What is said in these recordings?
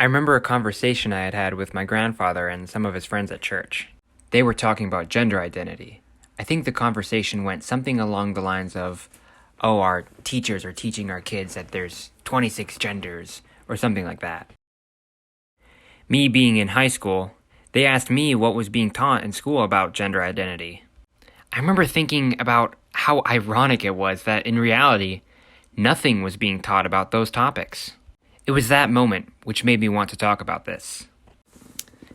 I remember a conversation I had had with my grandfather and some of his friends at church. They were talking about gender identity. I think the conversation went something along the lines of, oh, our teachers are teaching our kids that there's 26 genders, or something like that. Me being in high school, they asked me what was being taught in school about gender identity. I remember thinking about how ironic it was that in reality, nothing was being taught about those topics. It was that moment which made me want to talk about this.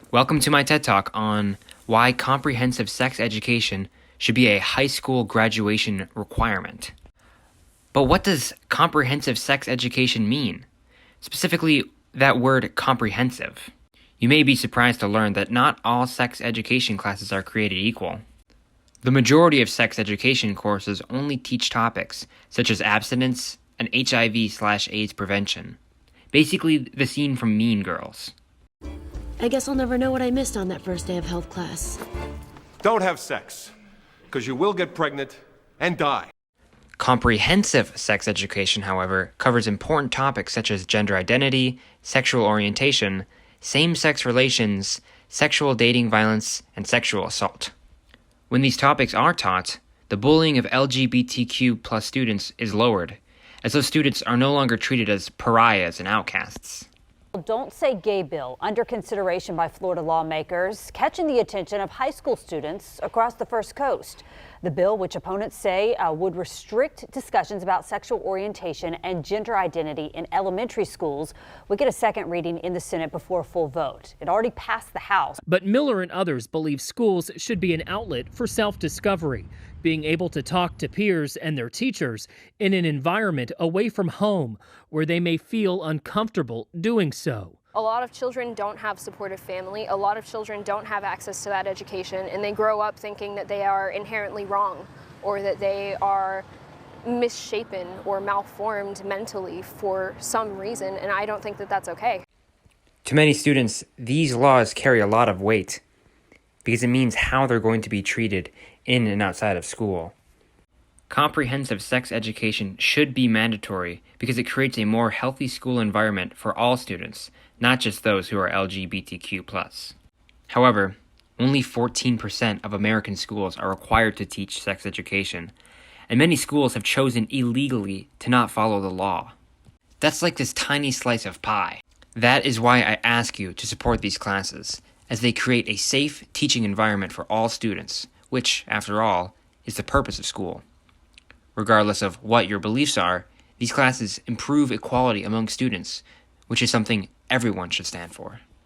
Welcome to my TED Talk on why comprehensive sex education should be a high school graduation requirement. But what does comprehensive sex education mean? Specifically, that word comprehensive. You may be surprised to learn that not all sex education classes are created equal. The majority of sex education courses only teach topics such as abstinence and HIV/AIDS prevention. Basically, the scene from Mean Girls. I guess I'll never know what I missed on that first day of health class. Don't have sex, because you will get pregnant and die. Comprehensive sex education, however, covers important topics such as gender identity, sexual orientation, same-sex relations, sexual dating violence, and sexual assault. When these topics are taught, the bullying of LGBTQ+ students is lowered, as those students are no longer treated as pariahs and outcasts. Don't Say Gay bill under consideration by Florida lawmakers, catching the attention of high school students across the First Coast. The bill, which opponents say would restrict discussions about sexual orientation and gender identity in elementary schools, would get a second reading in the Senate before a full vote. It already passed the House. But Miller and others believe schools should be an outlet for self-discovery, being able to talk to peers and their teachers in an environment away from home where they may feel uncomfortable doing so. A lot of children don't have supportive family. A lot of children don't have access to that education, and they grow up thinking that they are inherently wrong or that they are misshapen or malformed mentally for some reason, and I don't think that that's okay. To many students, these laws carry a lot of weight because it means how they're going to be treated in and outside of school. Comprehensive sex education should be mandatory because it creates a more healthy school environment for all students, not just those who are LGBTQ+. However, only 14% of American schools are required to teach sex education, and many schools have chosen illegally to not follow the law. That's like this tiny slice of pie. That is why I ask you to support these classes, as they create a safe teaching environment for all students, which, after all, is the purpose of school. Regardless of what your beliefs are, these classes improve equality among students, which is something everyone should stand for.